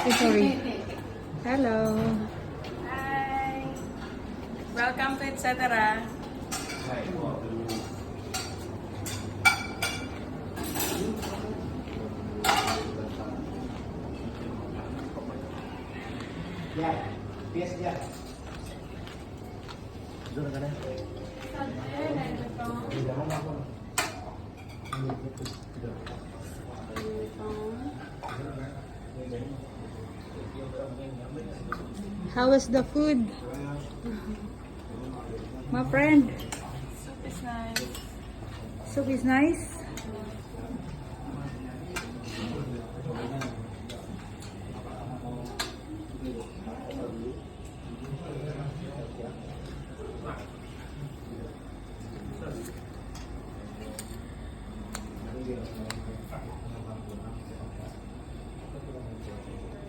Sorry. Hello. Hi! Welcome to Etc. Ya, bias ya. Dulu kan? How was the food? My friend, Soup is nice. soup is nice.